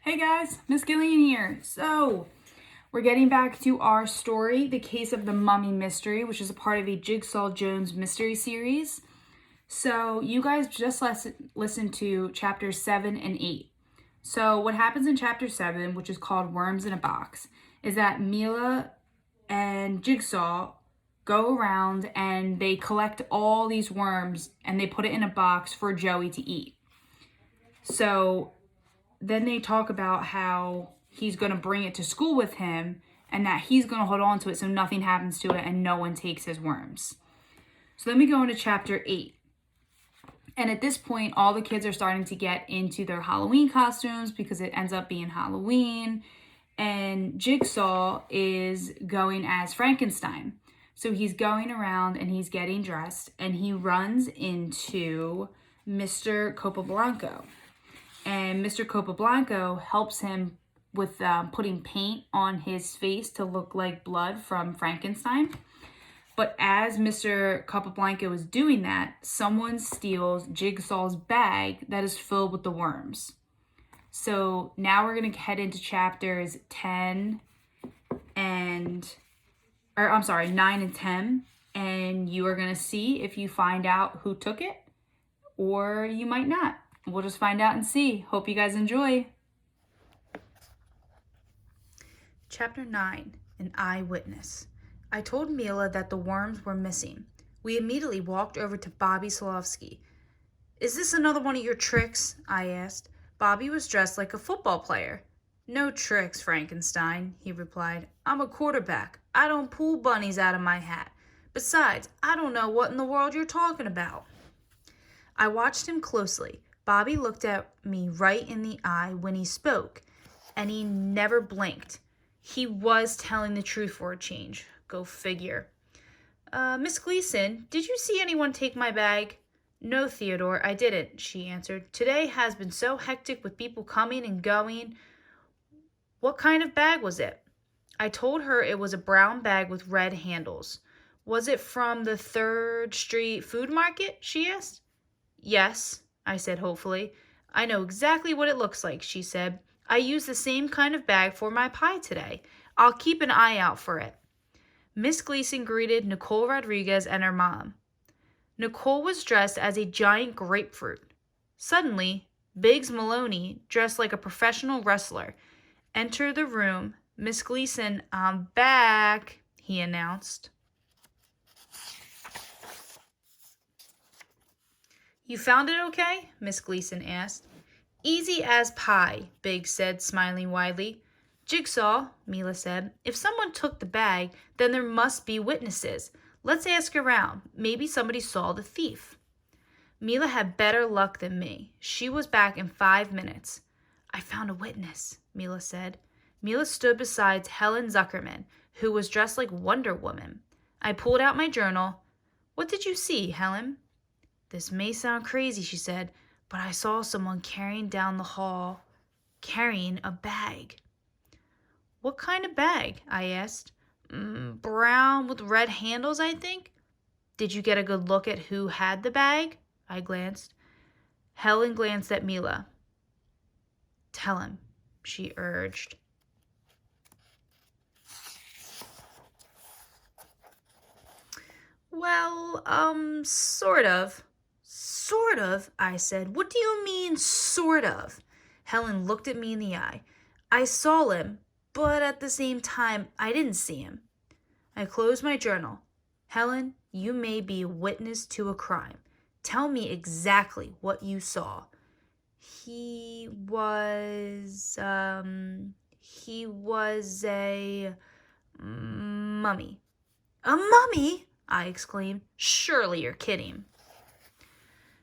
Hey guys, Miss Gillian here. So, we're getting back to our story, The Case of the Mummy Mystery, which is a part of a Jigsaw Jones mystery series. So, you guys just listened to chapters 7 and 8. So, what happens in chapter 7, which is called Worms in a Box, is that Mila and Jigsaw go around and they collect all these worms and they put it in a box for Joey to eat. So, then they talk about how he's going to bring it to school with him and that he's going to hold on to it so nothing happens to it and no one takes his worms. So then we go into chapter 8. And at this point, all the kids are starting to get into their Halloween costumes because it ends up being Halloween. And Jigsaw is going as Frankenstein. So he's going around and he's getting dressed and he runs into Mr. Capablanco. And Mr. Capablanco helps him with putting paint on his face to look like blood from Frankenstein. But as Mr. Capablanco is doing that, someone steals Jigsaw's bag that is filled with the worms. So now we're going to head into chapters 9 and 10. And you are going to see if you find out who took it or you might not. We'll just find out and see. Hope you guys enjoy. Chapter 9, An Eyewitness. I told Mila that the worms were missing. We immediately walked over to Bobby Solovsky. Is this another one of your tricks? I asked. Bobby was dressed like a football player. No tricks, Frankenstein, he replied. I'm a quarterback. I don't pull bunnies out of my hat. Besides, I don't know what in the world you're talking about. I watched him closely. Bobby looked at me right in the eye when he spoke, and he never blinked. He was telling the truth for a change. Go figure. Miss Gleason, did you see anyone take my bag? No, Theodore, I didn't, she answered. Today has been so hectic with people coming and going. What kind of bag was it? I told her it was a brown bag with red handles. Was it from the 3rd Street Food Market? She asked. Yes, I said hopefully. I know exactly what it looks like, she said. I used the same kind of bag for my pie today. I'll keep an eye out for it. Miss Gleason greeted Nicole Rodriguez and her mom. Nicole was dressed as a giant grapefruit. Suddenly, Biggs Maloney, dressed like a professional wrestler, entered the room. Miss Gleason, I'm back, he announced. You found it okay? Miss Gleason asked. Easy as pie, Biggs said, smiling widely. Jigsaw, Mila said, if someone took the bag, then there must be witnesses. Let's ask around. Maybe somebody saw the thief. Mila had better luck than me. She was back in 5 minutes. I found a witness, Mila said. Mila stood beside Helen Zuckerman, who was dressed like Wonder Woman. I pulled out my journal. What did you see, Helen? This may sound crazy, she said, but I saw someone carrying down the hall, carrying a bag. What kind of bag? I asked. Brown with red handles, I think. Did you get a good look at who had the bag? I glanced. Helen glanced at Mila. Tell him, she urged. Well, sort of. Sort of, I said. What do you mean, sort of? Helen looked at me in the eye. I saw him, but at the same time, I didn't see him. I closed my journal. Helen, you may be a witness to a crime. Tell me exactly what you saw. He was a mummy. A mummy? I exclaimed. Surely you're kidding.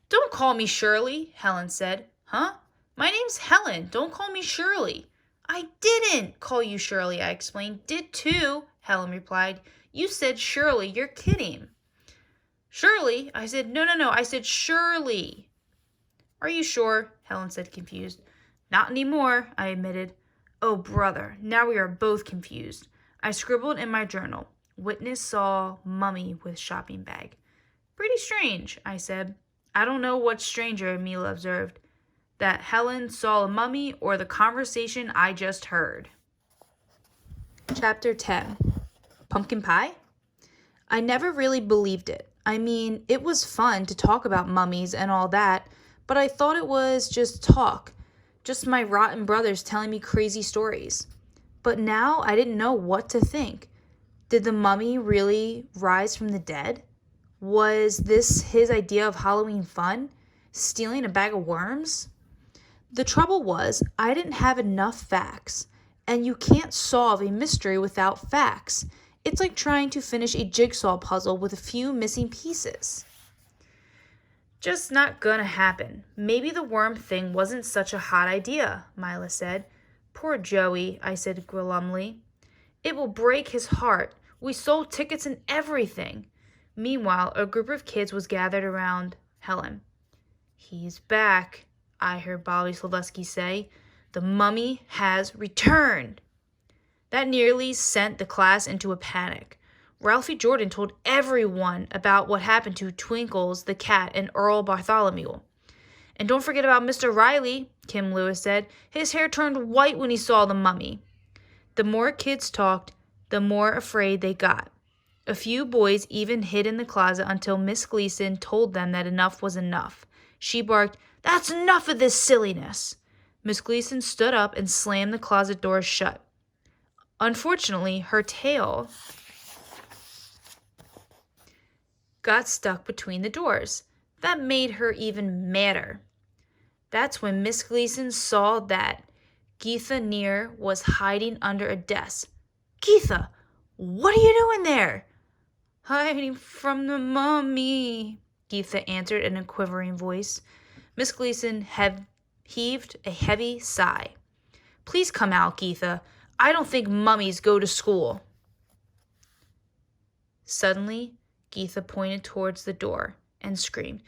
Don't call me Shirley, Helen said. Huh? My name's Helen. Don't call me Shirley. I didn't call you Shirley, I explained. Did too, Helen replied. You said Shirley. You're kidding. Shirley? I said, no. I said Shirley. Are you sure? Helen said, confused. Not anymore, I admitted. Oh, brother, now we are both confused. I scribbled in my journal. Witness saw mummy with shopping bag. Pretty strange, I said. I don't know what's stranger, Mila observed. that Helen saw a mummy or the conversation I just heard. Chapter 10. Pumpkin Pie? I never really believed it. I mean, it was fun to talk about mummies and all that, but I thought it was just talk, just my rotten brothers telling me crazy stories. But now I didn't know what to think. Did the mummy really rise from the dead? Was this his idea of Halloween fun? Stealing a bag of worms? The trouble was, I didn't have enough facts, and you can't solve a mystery without facts. It's like trying to finish a jigsaw puzzle with a few missing pieces. Just not gonna happen. Maybe the worm thing wasn't such a hot idea, Mila said. Poor Joey, I said glumly. It will break his heart. We sold tickets and everything. Meanwhile, a group of kids was gathered around Helen. He's back, I heard Bobby Slevsky say. The mummy has returned. That nearly sent the class into a panic. Ralphie Jordan told everyone about what happened to Twinkles the cat and Earl Bartholomew. And don't forget about Mr. Riley, Kim Lewis said. His hair turned white when he saw the mummy. The more kids talked, the more afraid they got. A few boys even hid in the closet until Miss Gleason told them that enough was enough. She barked, "That's enough of this silliness." Miss Gleason stood up and slammed the closet doors shut. Unfortunately, her tail got stuck between the doors. That made her even madder. That's when Miss Gleason saw that Geetha Near was hiding under a desk. "Geetha, what are you doing there?" "Hiding from the mummy," Geetha answered in a quivering voice. Miss Gleason heaved a heavy sigh. "Please come out, Geetha. I don't think mummies go to school." Suddenly, Geetha pointed towards the door and screamed,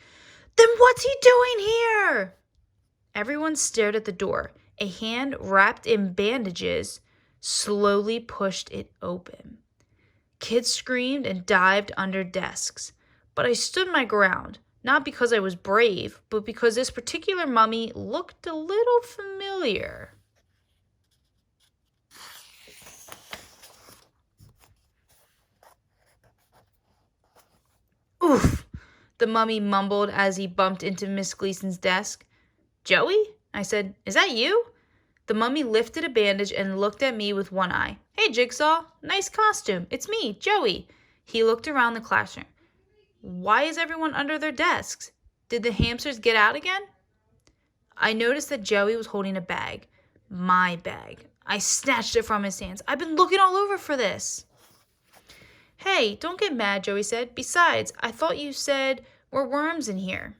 "Then what's he doing here?" Everyone stared at the door. A hand wrapped in bandages slowly pushed it open. Kids screamed and dived under desks. But I stood my ground, not because I was brave, but because this particular mummy looked a little familiar. "Oof," the mummy mumbled as he bumped into Miss Gleason's desk. "Joey?" I said. "Is that you?" The mummy lifted a bandage and looked at me with one eye. "Hey, Jigsaw. Nice costume. It's me, Joey." He looked around the classroom. "Why is everyone under their desks? Did the hamsters get out again?" I noticed that Joey was holding a bag. My bag. I snatched it from his hands. "I've been looking all over for this." "Hey, don't get mad," Joey said. "Besides, I thought you said we're worms in here."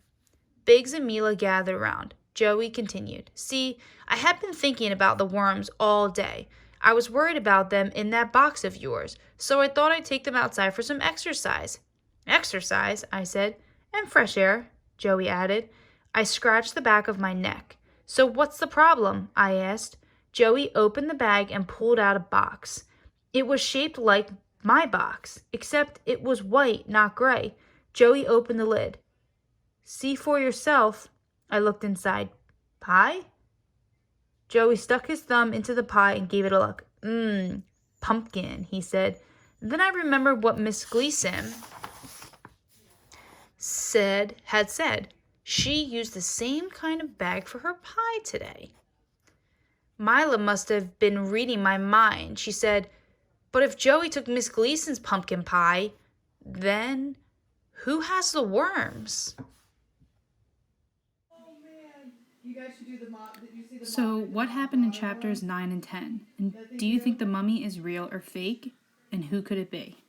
Biggs and Mila gathered around. Joey continued. "See, I have been thinking about the worms all day. I was worried about them in that box of yours, so I thought I'd take them outside for some exercise." "Exercise?" I said. "And fresh air," Joey added. I scratched the back of my neck. "So what's the problem?" I asked. Joey opened the bag and pulled out a box. It was shaped like my box, except it was white, not gray. Joey opened the lid. "See for yourself." I looked inside. "Pie?" Joey stuck his thumb into the pie and gave it a look. Pumpkin," he said. Then I remembered what Miss Gleason had said. She used the same kind of bag for her pie today. Mila must have been reading my mind. She said, "But if Joey took Miss Gleason's pumpkin pie, then who has the worms?" So, what happened in chapters 9 and 10? And do you think the mummy is real or fake? And who could it be?